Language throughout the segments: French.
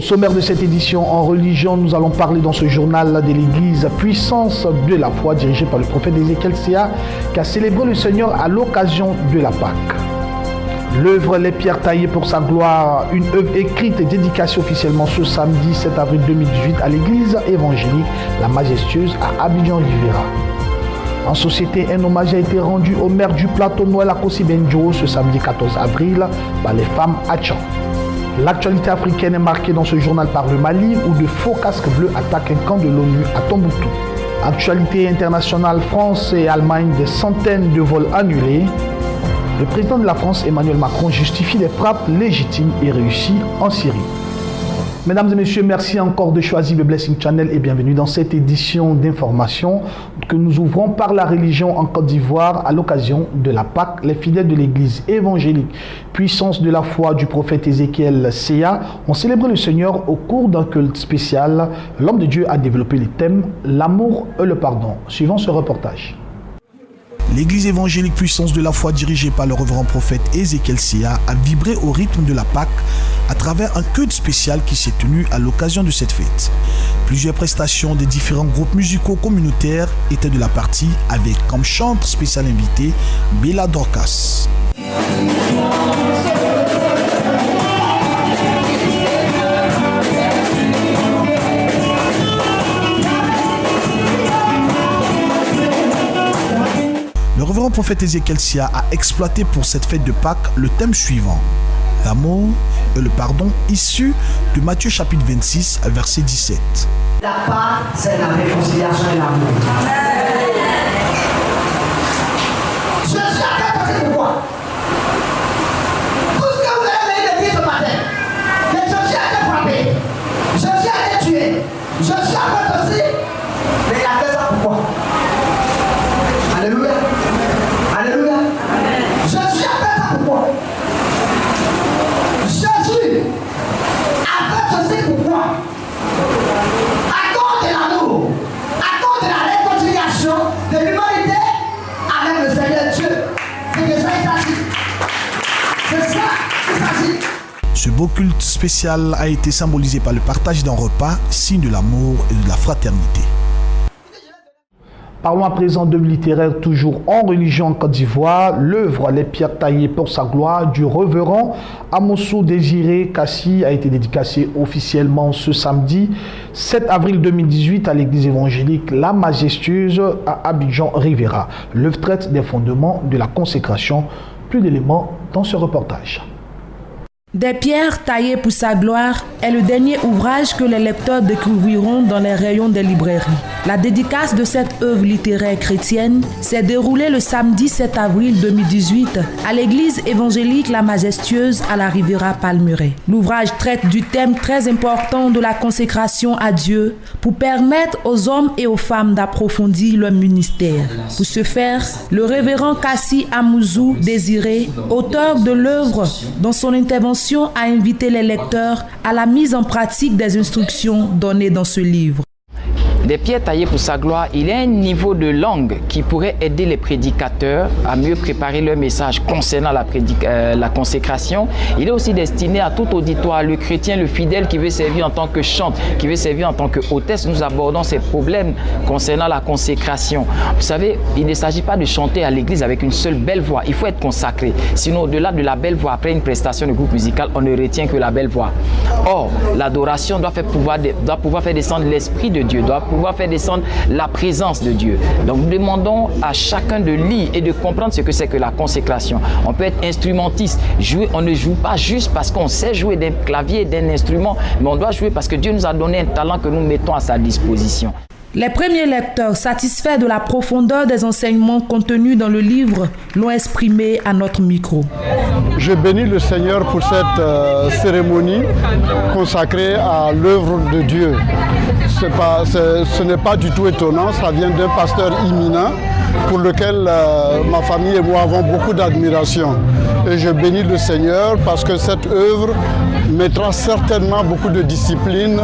sommaire de cette édition en religion, nous allons parler dans ce journal de l'église Puissance de la foi dirigée par le prophète Ézéchiel Sia qui a célébré le Seigneur à l'occasion de la Pâque. L'œuvre Les pierres taillées pour sa gloire, une œuvre écrite et dédicacée officiellement ce samedi 7 avril 2018 à l'église évangélique La Majestueuse à Abidjan-Riviera. En société, un hommage a été rendu au maire du plateau Noël Akosi Benjo ce samedi 14 avril par les femmes Hatchan. L'actualité africaine est marquée dans ce journal par le Mali où de faux casques bleus attaquent un camp de l'ONU à Tombouctou. Actualité internationale, France et Allemagne, des centaines de vols annulés. Le président de la France, Emmanuel Macron, justifie les frappes légitimes et réussies en Syrie. Mesdames et messieurs, merci encore de choisir le Blessing Channel et bienvenue dans cette édition d'information que nous ouvrons par la religion en Côte d'Ivoire à l'occasion de la Pâque. Les fidèles de l'église évangélique Puissance de la foi du prophète Ézéchiel Sia ont célébré le Seigneur au cours d'un culte spécial. L'homme de Dieu a développé les thèmes l'amour et le pardon. Suivant ce reportage. L'église évangélique Puissance de la foi dirigée par le révérend prophète Ézéchiel Sia a vibré au rythme de la Pâque à travers un culte spécial qui s'est tenu à l'occasion de cette fête. Plusieurs prestations des différents groupes musicaux communautaires étaient de la partie avec comme chanteur spécial invité Bella Dorcas. Le révérend prophète Ézéchiel Sia a exploité pour cette fête de Pâques le thème suivant, l'amour et le pardon, issu de Matthieu chapitre 26, verset 17. La Pâque, c'est la réconciliation et l'amour. Je suis à faire pourquoi? Tout ce que vous avez dit ce matin, que Jésus a été frappé, Jésus a été tué, Jésus a fait aussi, mais il a fait ça pourquoi? Alléluia. Alléluia. Jésus a fait ça pourquoi? Jésus a fait ceci pourquoi? À cause de l'amour, à cause de la réconciliation de l'humanité avec le Seigneur Dieu. C'est de ça il s'agit. C'est ça il s'agit. Ce beau culte spécial a été symbolisé par le partage d'un repas, signe de l'amour et de la fraternité. Parlons à présent d'œuvres littéraires toujours en religion en Côte d'Ivoire. L'œuvre Les pierres taillées pour sa gloire du révérend Amosu Désiré Kassi a été dédicacée officiellement ce samedi 7 avril 2018 à l'église évangélique La Majestueuse à Abidjan-Riviera. L'œuvre traite des fondements de la consécration. Plus d'éléments dans ce reportage. Des pierres taillées pour sa gloire est le dernier ouvrage que les lecteurs découvriront dans les rayons des librairies. La dédicace de cette œuvre littéraire chrétienne s'est déroulée le samedi 7 avril 2018 à l'église évangélique La Majestueuse à la Riviera Palmeraie. L'ouvrage traite du thème très important de la consécration à Dieu pour permettre aux hommes et aux femmes d'approfondir leur ministère. Pour ce faire, le révérend Kassi Amosu Désiré, auteur de l'œuvre, dans son intervention a invité les lecteurs à la mise en pratique des instructions données dans ce livre. Des pierres taillées pour sa gloire, il y a un niveau de langue qui pourrait aider les prédicateurs à mieux préparer leur message concernant la consécration. Il est aussi destiné à tout auditoire, le chrétien, le fidèle qui veut servir en tant que chante, qui veut servir en tant que hôtesse. Nous abordons ces problèmes concernant la consécration. Vous savez, il ne s'agit pas de chanter à l'église avec une seule belle voix. Il faut être consacré. Sinon, au-delà de la belle voix, après une prestation de groupe musical, on ne retient que la belle voix. Or, l'adoration doit pouvoir faire descendre l'Esprit de Dieu, doit pouvoir faire descendre la présence de Dieu. Donc nous demandons à chacun de lire et de comprendre ce que c'est que la consécration. On peut être instrumentiste, jouer, on ne joue pas juste parce qu'on sait jouer d'un clavier et d'un instrument, mais on doit jouer parce que Dieu nous a donné un talent que nous mettons à sa disposition. Les premiers lecteurs, satisfaits de la profondeur des enseignements contenus dans le livre, l'ont exprimé à notre micro. Je bénis le Seigneur pour cette cérémonie consacrée à l'œuvre de Dieu. Ce n'est pas du tout étonnant, ça vient d'un pasteur imminent pour lequel ma famille et moi avons beaucoup d'admiration. Et je bénis le Seigneur parce que cette œuvre mettra certainement beaucoup de discipline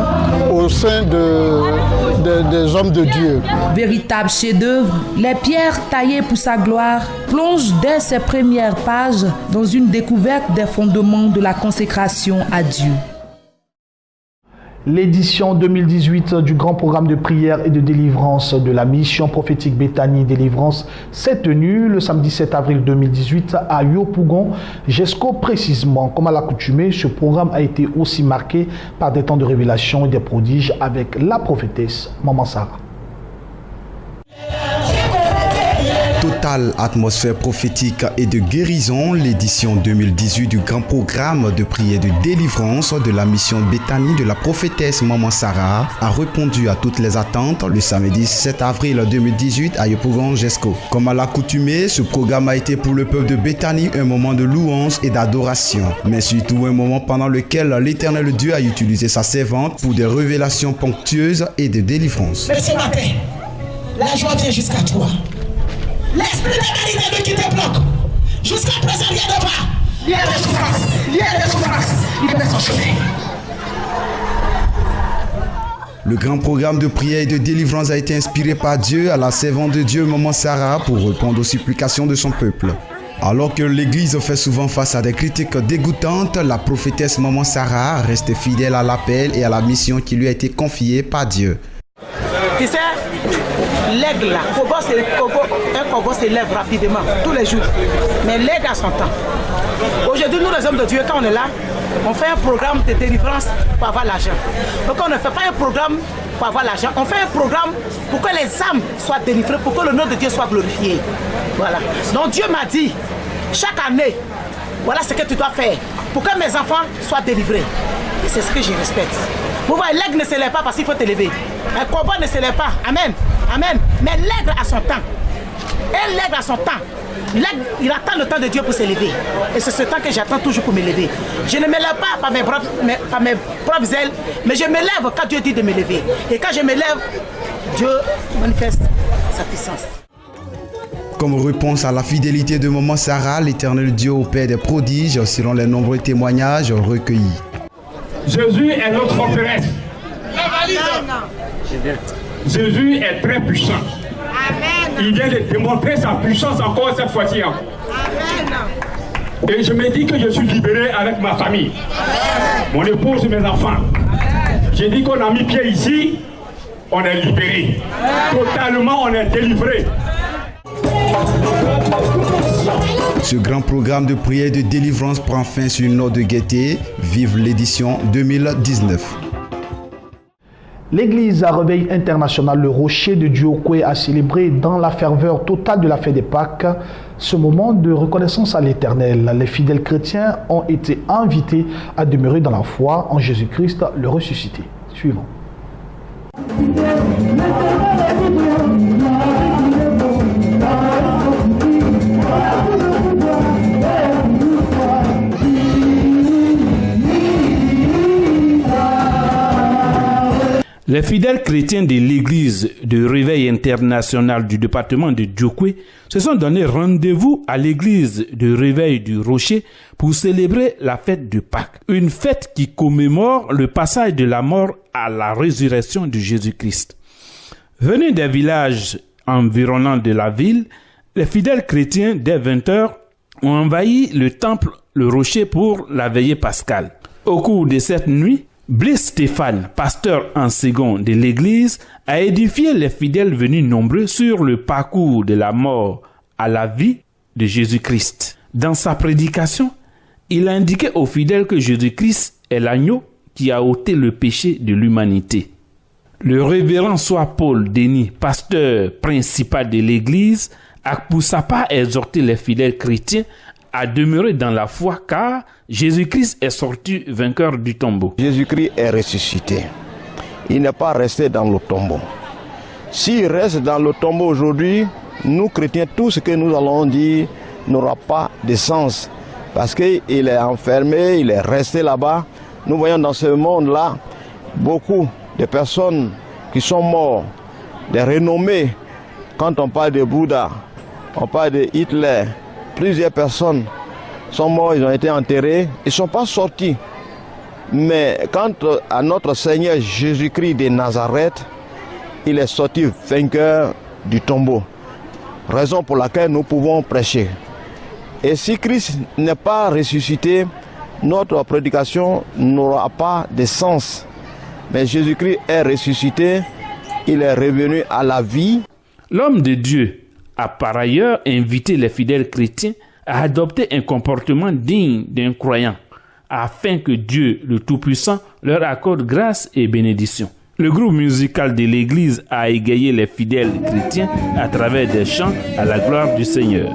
au sein des hommes de Dieu. Véritable chef-d'œuvre, les pierres taillées pour sa gloire plongent dès ses premières pages dans une découverte des fondements de la consécration à Dieu. L'édition 2018 du grand programme de prière et de délivrance de la mission prophétique Béthanie Délivrance s'est tenue le samedi 7 avril 2018 à Yopougon, Jesco précisément. Comme à l'accoutumée, ce programme a été aussi marqué par des temps de révélation et des prodiges avec la prophétesse Maman Sarah. Totale atmosphère prophétique et de guérison, l'édition 2018 du grand programme de prière de délivrance de la mission Béthanie de la prophétesse Maman Sarah a répondu à toutes les attentes le samedi 7 avril 2018 à Yopougon Jesco. Comme à l'accoutumée, ce programme a été pour le peuple de Béthanie un moment de louange et d'adoration, mais surtout un moment pendant lequel l'Éternel Dieu a utilisé sa servante pour des révélations ponctueuses et de délivrance. Mais ce matin, la joie vient jusqu'à toi. L'esprit de vérité qui te bloque. Jusqu'à présent, rien ne va. Il y a des souffrances. Il y a des souffrances. Il fait son chemin. Le grand programme de prière et de délivrance a été inspiré par Dieu à la servante de Dieu, Maman Sarah, pour répondre aux supplications de son peuple. Alors que l'Église fait souvent face à des critiques dégoûtantes, la prophétesse Maman Sarah reste fidèle à l'appel et à la mission qui lui a été confiée par Dieu. Tu sais, l'aigle là, un corbeau s'élève rapidement, tous les jours. Mais l'aigle a son temps. Aujourd'hui, nous les hommes de Dieu, quand on est là, on fait un programme de délivrance pour avoir l'argent. Donc on ne fait pas un programme pour avoir l'argent, on fait un programme pour que les âmes soient délivrées, pour que le nom de Dieu soit glorifié. Voilà. Donc Dieu m'a dit, chaque année, voilà ce que tu dois faire pour que mes enfants soient délivrés. Et c'est ce que je respecte. Vous voyez, l'aigle ne s'élève pas parce qu'il faut t'élever. Un corbeau ne s'élève pas. Amen. Amen. Mais l'aigle a son temps. Et l'aigle a son temps. L'aigle, il attend le temps de Dieu pour s'élever. Et c'est ce temps que j'attends toujours pour m'élever. Je ne m'élève pas par mes propres ailes, mais je m'élève quand Dieu dit de m'élever. Et quand je m'élève, Dieu manifeste sa puissance. Comme réponse à la fidélité de Maman Sarah, l'Éternel Dieu opère des prodiges selon les nombreux témoignages recueillis. Jésus est notre forteresse. Jésus est très puissant. Il vient de démontrer sa puissance encore cette fois-ci. Et je me dis que je suis libéré avec ma famille, mon épouse et mes enfants. J'ai dit qu'on a mis pied ici, on est libéré. Totalement, on est délivré. Ce grand programme de prière et de délivrance prend fin sur une note de gaieté. Vive l'édition 2019. L'église à Réveil International Le Rocher de Diokwe a célébré dans la ferveur totale de la fête des Pâques ce moment de reconnaissance à l'Éternel. Les fidèles chrétiens ont été invités à demeurer dans la foi en Jésus-Christ, le ressuscité. Suivant. Les fidèles chrétiens de l'église de Réveil International du département de Diokwe se sont donné rendez-vous à l'église de Réveil du Rocher pour célébrer la fête de Pâques. Une fête qui commémore le passage de la mort à la résurrection de Jésus-Christ. Venus des villages environnants de la ville, les fidèles chrétiens dès 20h ont envahi le temple Le Rocher pour la veillée pascale. Au cours de cette nuit, Blaise Stéphane, pasteur en second de l'église, a édifié les fidèles venus nombreux sur le parcours de la mort à la vie de Jésus-Christ. Dans sa prédication, il a indiqué aux fidèles que Jésus-Christ est l'agneau qui a ôté le péché de l'humanité. Le révérend Soir Paul Denis, pasteur principal de l'église, a pour sa part exhorté les fidèles chrétiens à demeurer dans la foi car Jésus-Christ est sorti vainqueur du tombeau. Jésus-Christ est ressuscité. Il n'est pas resté dans le tombeau. S'il reste dans le tombeau aujourd'hui, nous chrétiens, tout ce que nous allons dire n'aura pas de sens. Parce qu'il est enfermé, il est resté là-bas. Nous voyons dans ce monde-là beaucoup de personnes qui sont mortes, des renommés. Quand on parle de Bouddha, on parle de Hitler, plusieurs personnes sont mortes, ils ont été enterrés, ils ne sont pas sortis. Mais quant à notre Seigneur Jésus-Christ de Nazareth, il est sorti vainqueur du tombeau. Raison pour laquelle nous pouvons prêcher. Et si Christ n'est pas ressuscité, notre prédication n'aura pas de sens. Mais Jésus-Christ est ressuscité, il est revenu à la vie. L'homme de Dieu a par ailleurs invité les fidèles chrétiens à adopter un comportement digne d'un croyant, afin que Dieu, le Tout-Puissant, leur accorde grâce et bénédiction. Le groupe musical de l'Église a égayé les fidèles chrétiens à travers des chants à la gloire du Seigneur.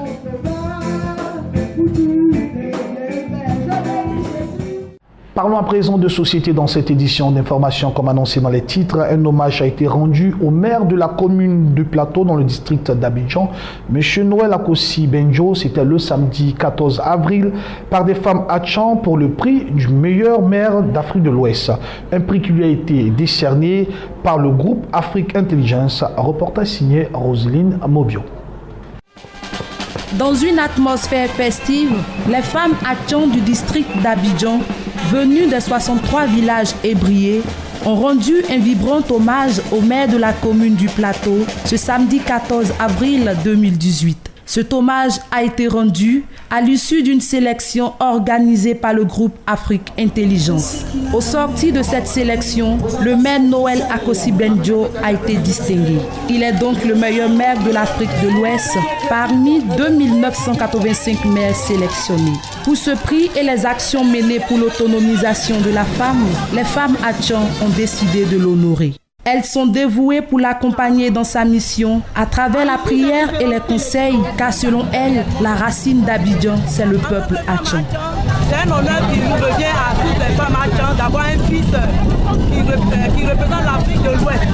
Parlons à présent de société dans cette édition d'information. Comme annoncé dans les titres, un hommage a été rendu au maire de la commune du Plateau dans le district d'Abidjan, M. Noël Akossi Benjo. C'était le samedi 14 avril par des femmes Hatchan pour le prix du meilleur maire d'Afrique de l'Ouest. Un prix qui lui a été décerné par le groupe Afrique Intelligence. Reportage signé Roselyne Mobio. Dans une atmosphère festive, les femmes Hatchan du district d'Abidjan, venues des 63 villages ébriés, ont rendu un vibrant hommage au maire de la commune du Plateau ce samedi 14 avril 2018. Cet hommage a été rendu à l'issue d'une sélection organisée par le groupe Afrique Intelligence. Au sorti de cette sélection, le maire Noël Akossi Benjo a été distingué. Il est donc le meilleur maire de l'Afrique de l'Ouest parmi 2985 maires sélectionnés. Pour ce prix et les actions menées pour l'autonomisation de la femme, les femmes Hatchan ont décidé de l'honorer. Elles sont dévouées pour l'accompagner dans sa mission à travers la prière et les conseils, car selon elles, la racine d'Abidjan, c'est le peuple Hatchan. C'est un honneur qui nous revient à toutes les femmes Hatchan d'avoir un fils qui représente l'Afrique de l'Ouest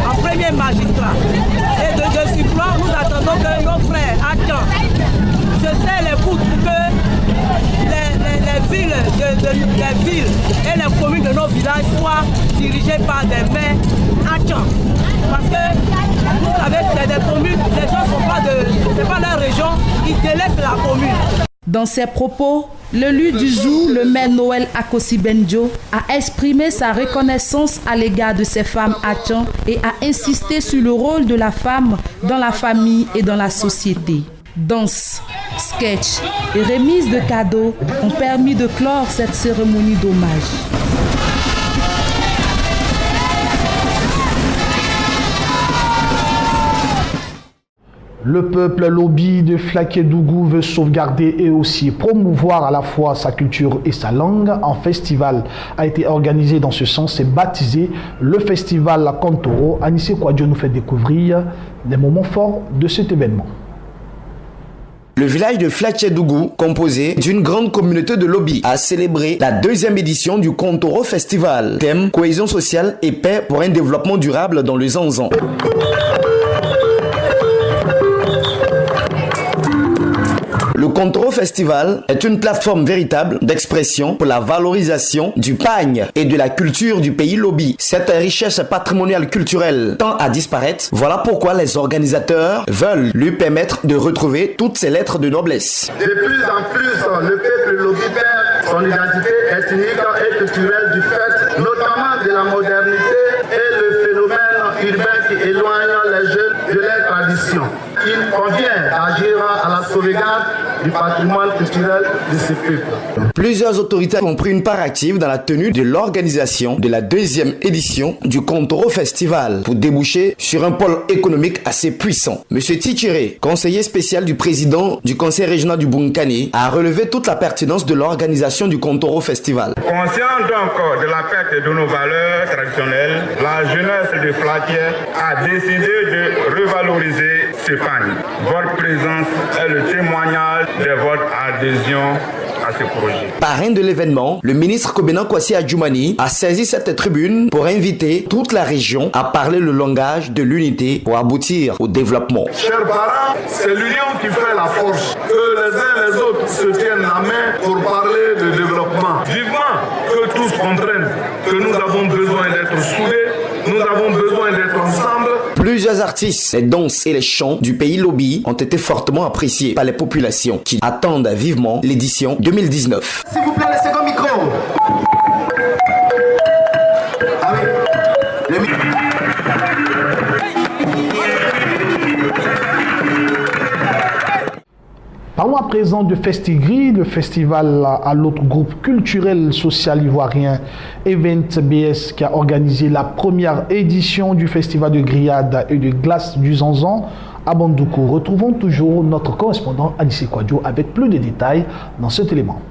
en premier magistrat. Et de surcroît, nous attendons que nos frères Hatchan se serrent les coudes pour que les villes et les communes de nos villages soient dirigées par des maires Hatchan. Parce que vous savez, des communes, les gens ne sont pas c'est pas leur région, ils délaissent la commune. Dans ses propos, l'élu du jour, le maire Noël Akossi Benjo, a exprimé sa reconnaissance à l'égard de ces femmes Hatchan et a insisté sur le rôle de la femme dans la famille et dans la société. Danse, sketch et remise de cadeaux ont permis de clore cette cérémonie d'hommage. Le peuple Lobi de Flaké-Dougou veut sauvegarder et aussi promouvoir à la fois sa culture et sa langue. Un festival a été organisé dans ce sens et baptisé le festival Kontoro. Anissé Kouadio nous fait découvrir les moments forts de cet événement. Le village de Flaké-Dougou, composé d'une grande communauté de Lobi, a célébré la 2e édition du Kontoro Festival. Thème, cohésion sociale et paix pour un développement durable dans le Zanzan. Le Kontoro Festival est une plateforme véritable d'expression pour la valorisation du pagne et de la culture du pays Lobi. Cette richesse patrimoniale culturelle tend à disparaître. Voilà pourquoi les organisateurs veulent lui permettre de retrouver toutes ses lettres de noblesse. De plus en plus, le peuple Lobi perd son identité ethnique et culturelle du fait, notamment de la modernité et le phénomène urbain qui éloigne les jeunes de leurs traditions. Il convient d'agir à la sauvegarde du patrimoine culturel de ce peuple. Plusieurs autorités ont pris une part active dans la tenue de l'organisation de la 2e édition du Kontoro Festival pour déboucher sur un pôle économique assez puissant. Monsieur Tichiré, conseiller spécial du président du conseil régional du Bunkane, a relevé toute la pertinence de l'organisation du Kontoro Festival. Conscient donc de la perte de nos valeurs traditionnelles, la jeunesse de Flaké a décidé de revaloriser ce pagne. Votre présence est le témoignage de votre adhésion à ce projet. Parrain de l'événement, le ministre Kobena Kwasi Adjoumani a saisi cette tribune pour inviter toute la région à parler le langage de l'unité pour aboutir au développement. Chers parents, c'est l'union qui fait la force. Que les uns et les autres se tiennent la main pour parler de développement. Vivement que tous comprennent que nous avons besoin d'être soudés, nous avons besoin d'être ensemble. Plusieurs artistes, les danses et les chants du pays Lobi ont été fortement appréciés par les populations qui attendent vivement l'édition 2019. S'il vous plaît, le second micro. Ah oui. Le micro. Parlons à présent de Festigri, le festival à l'autre groupe culturel social ivoirien Event BS qui a organisé la première édition du festival de grillade et de glace du Zanzan à Bandoukou. Retrouvons toujours notre correspondant Alice Kwadjo avec plus de détails dans cet élément.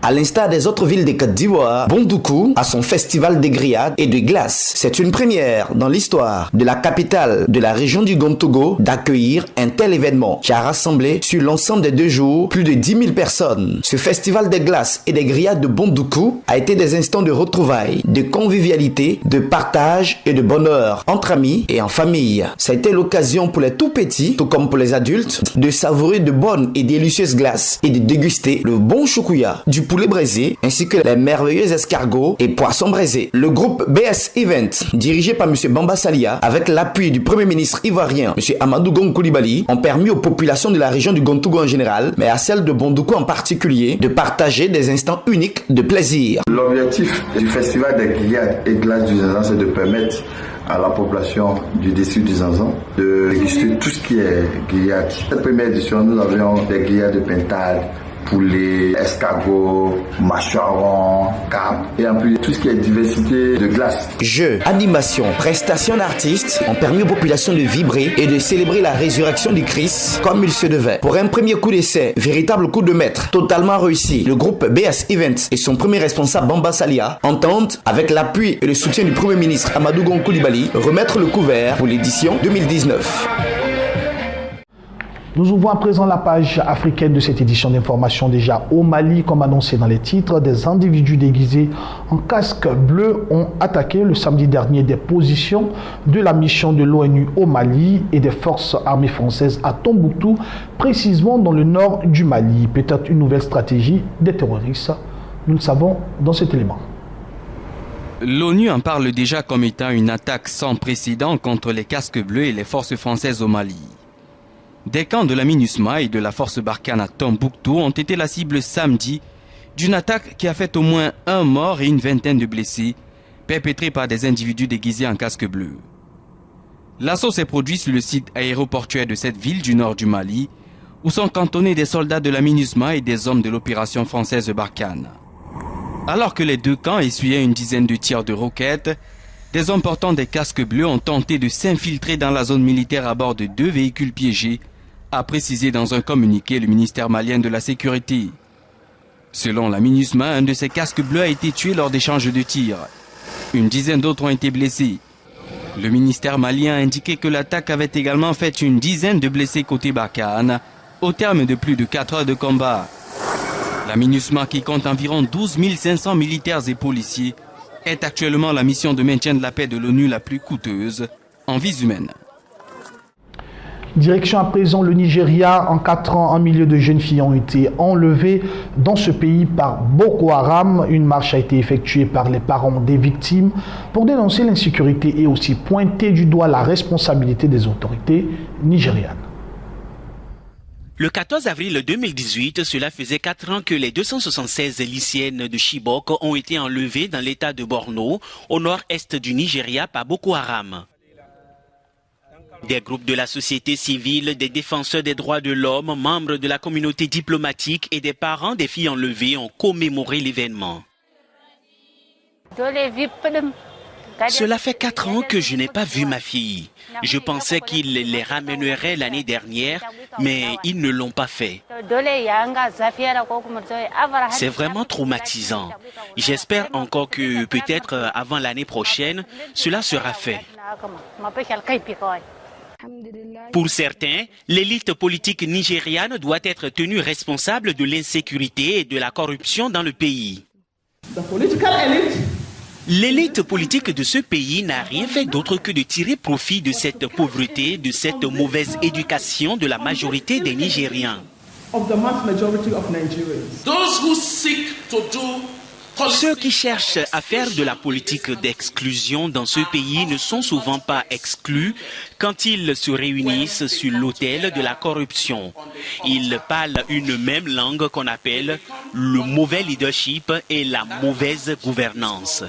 À l'instar des autres villes de Côte d'Ivoire, Bandoukou a son festival de grillades et de glace. C'est une première dans l'histoire de la capitale de la région du Grand-Togo d'accueillir un tel événement qui a rassemblé sur l'ensemble des 2 jours plus de 10 000 personnes. Ce festival de glace et des grillades de Bandoukou a été des instants de retrouvailles, de convivialité, de partage et de bonheur entre amis et en famille. Ça a été l'occasion pour les tout petits, tout comme pour les adultes, de savourer de bonnes et délicieuses glaces et de déguster le bon choukouya, du poulet braisé, ainsi que les merveilleux escargots et poissons braisés. Le groupe BS Event, dirigé par M. Bamba Salia, avec l'appui du Premier ministre ivoirien, M. Amadou Gon Coulibaly, ont permis aux populations de la région du Gontogo en général, mais à celle de Bandoukou en particulier, de partager des instants uniques de plaisir. L'objectif du festival des grillades et glaces du Zanzan, c'est de permettre à la population du district du Zanzan de déguster tout ce qui est grillade. Cette première édition, nous avions des grillades de pintade, poulet, escargot, mâchoron, carpe et en plus tout ce qui est diversité de glace. Jeux, animations, prestations d'artistes ont permis aux populations de vibrer et de célébrer la résurrection du Christ comme il se devait. Pour un premier coup d'essai, véritable coup de maître, totalement réussi, le groupe BS Events et son premier responsable Bamba Salia entendent, avec l'appui et le soutien du Premier ministre Amadou Gon Coulibaly, remettre le couvert pour l'édition 2019. Nous ouvrons à présent la page africaine de cette édition d'information. Déjà au Mali, comme annoncé dans les titres, des individus déguisés en casque bleu ont attaqué le samedi dernier des positions de la mission de l'ONU au Mali et des forces armées françaises à Tombouctou, précisément dans le nord du Mali. Peut-être une nouvelle stratégie des terroristes. Nous le savons dans cet élément. L'ONU en parle déjà comme étant une attaque sans précédent contre les casques bleus et les forces françaises au Mali. Des camps de la MINUSMA et de la force Barkhane à Tombouctou ont été la cible samedi d'une attaque qui a fait au moins 1 mort et une vingtaine de blessés, perpétrée par des individus déguisés en casque bleu. L'assaut s'est produit sur le site aéroportuaire de cette ville du nord du Mali, où sont cantonnés des soldats de la MINUSMA et des hommes de l'opération française Barkhane. Alors que les 2 camps essuyaient une dizaine de tirs de roquettes, des hommes portant des casques bleus ont tenté de s'infiltrer dans la zone militaire à bord de 2 véhicules piégés, a précisé dans un communiqué le ministère malien de la Sécurité. Selon la MINUSMA, un de ces casques bleus a été tué lors d'échanges de tirs. Une dizaine d'autres ont été blessés. Le ministère malien a indiqué que l'attaque avait également fait une dizaine de blessés côté Barkhane, au terme de plus de 4 heures de combat. La MINUSMA, qui compte environ 12 500 militaires et policiers, est actuellement la mission de maintien de la paix de l'ONU la plus coûteuse en vies humaines. Direction à présent le Nigeria. En 4 ans, 1 million de jeunes filles ont été enlevées dans ce pays par Boko Haram. Une marche a été effectuée par les parents des victimes pour dénoncer l'insécurité et aussi pointer du doigt la responsabilité des autorités nigérianes. Le 14 avril 2018, cela faisait 4 ans que les 276 lycéennes de Chibok ont été enlevées dans l'état de Borno, au nord-est du Nigeria, par Boko Haram. Des groupes de la société civile, des défenseurs des droits de l'homme, membres de la communauté diplomatique et des parents des filles enlevées ont commémoré l'événement. Cela fait 4 ans que je n'ai pas vu ma fille. Je pensais qu'ils les ramèneraient l'année dernière, mais ils ne l'ont pas fait. C'est vraiment traumatisant. J'espère encore que peut-être avant l'année prochaine, cela sera fait. Pour certains, l'élite politique nigériane doit être tenue responsable de l'insécurité et de la corruption dans le pays. L'élite politique de ce pays n'a rien fait d'autre que de tirer profit de cette pauvreté, de cette mauvaise éducation de la majorité des Nigériens. Ceux qui cherchent à faire de la politique d'exclusion dans ce pays ne sont souvent pas exclus quand ils se réunissent sur l'autel de la corruption. Ils parlent une même langue qu'on appelle le mauvais leadership et la mauvaise gouvernance.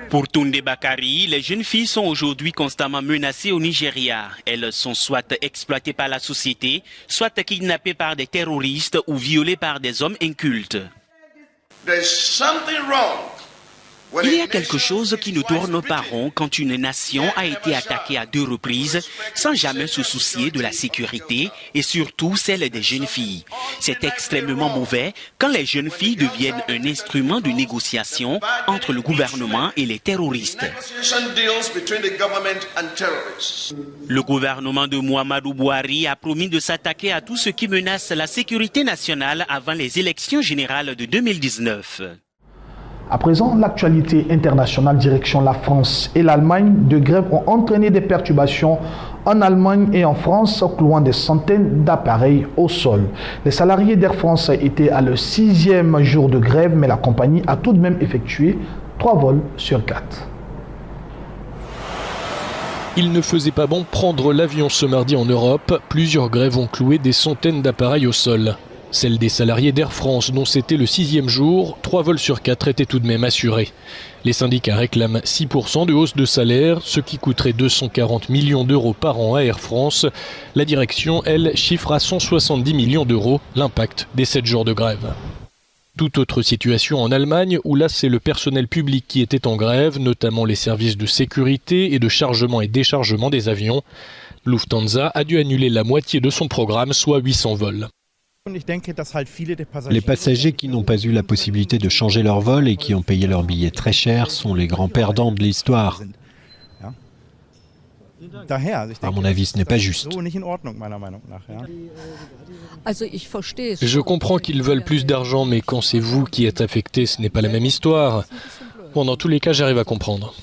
Pour Tunde Bakari, les jeunes filles sont aujourd'hui constamment menacées au Nigeria. Elles sont soit exploitées par la société, soit kidnappées par des terroristes ou violées par des hommes incultes. Il y a quelque chose qui ne tourne pas rond quand une nation a été attaquée à 2 reprises sans jamais se soucier de la sécurité et surtout celle des jeunes filles. C'est extrêmement mauvais quand les jeunes filles deviennent un instrument de négociation entre le gouvernement et les terroristes. Le gouvernement de Muhammadu Buhari a promis de s'attaquer à tout ce qui menace la sécurité nationale avant les élections générales de 2019. À présent, l'actualité internationale direction la France et l'Allemagne de grève ont entraîné des perturbations en Allemagne et en France, clouant des centaines d'appareils au sol. Les salariés d'Air France étaient à leur 6e jour de grève, mais la compagnie a tout de même effectué 3 vols sur 4. Il ne faisait pas bon prendre l'avion ce mardi en Europe. Plusieurs grèves ont cloué des centaines d'appareils au sol. Celle des salariés d'Air France, dont c'était le 6e jour, 3 vols sur 4 étaient tout de même assurés. Les syndicats réclament 6% de hausse de salaire, ce qui coûterait 240 millions d'euros par an à Air France. La direction, elle, chiffre à 170 millions d'euros l'impact des 7 jours de grève. Toute autre situation en Allemagne, où là c'est le personnel public qui était en grève, notamment les services de sécurité et de chargement et déchargement des avions. Lufthansa a dû annuler la moitié de son programme, soit 800 vols. Les passagers qui n'ont pas eu la possibilité de changer leur vol et qui ont payé leur billet très cher sont les grands perdants de l'histoire. À mon avis, ce n'est pas juste. Je comprends qu'ils veulent plus d'argent, mais quand c'est vous qui êtes affecté, ce n'est pas la même histoire. Bon, dans tous les cas, j'arrive à comprendre.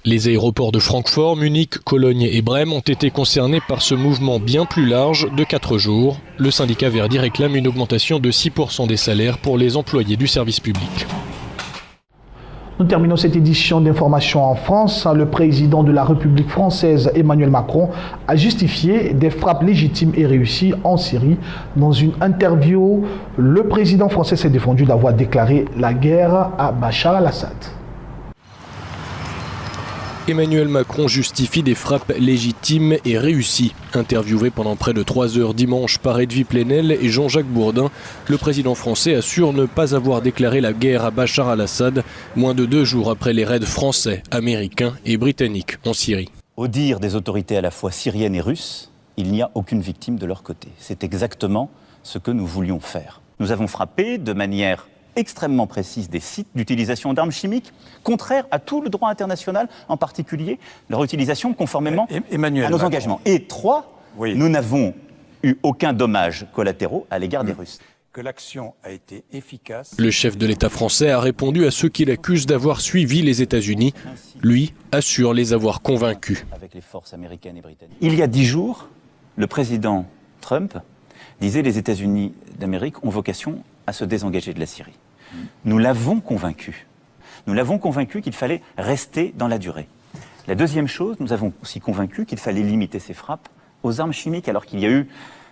Les aéroports de Francfort, Munich, Cologne et Brême ont été concernés par ce mouvement bien plus large de 4 jours. Le syndicat Verdi réclame une augmentation de 6% des salaires pour les employés du service public. Nous terminons cette édition d'information en France. Le président de la République française, Emmanuel Macron, a justifié des frappes légitimes et réussies en Syrie. Dans une interview, le président français s'est défendu d'avoir déclaré la guerre à Bachar al-Assad. Emmanuel Macron justifie des frappes légitimes et réussies. Interviewé pendant près de 3 heures dimanche par Edwy Plenel et Jean-Jacques Bourdin, le président français assure ne pas avoir déclaré la guerre à Bachar al-Assad, moins de 2 jours après les raids français, américains et britanniques en Syrie. Au dire des autorités à la fois syriennes et russes, il n'y a aucune victime de leur côté. C'est exactement ce que nous voulions faire. Nous avons frappé de manière extrêmement précise des sites d'utilisation d'armes chimiques, contraires à tout le droit international, en particulier leur utilisation conformément à nos engagements. Et 3, nous n'avons eu aucun dommage collatéraux à l'égard des Russes. Que l'action a été efficace. Le chef de l'État français a répondu à ceux qui l'accusent d'avoir suivi les États-Unis. Lui assure les avoir convaincus. Avec les forces américaines et britanniques. Il y a 10 jours, le président Trump disait les États-Unis d'Amérique ont vocation à se désengager de la Syrie. Nous l'avons convaincu. Nous l'avons convaincu qu'il fallait rester dans la durée. La deuxième chose, nous avons aussi convaincu qu'il fallait limiter ces frappes aux armes chimiques, alors qu'il y a eu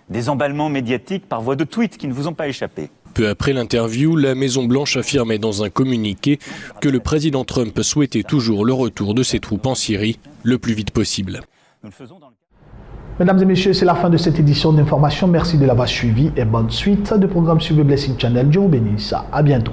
des emballements médiatiques par voie de tweets qui ne vous ont pas échappé. Peu après l'interview, la Maison-Blanche affirmait dans un communiqué que le président Trump souhaitait toujours le retour de ses troupes en Syrie le plus vite possible. Mesdames et messieurs, c'est la fin de cette édition d'information. Merci de l'avoir suivi et bonne suite de programme sur le Blessing Channel. Dieu vous bénisse. À bientôt.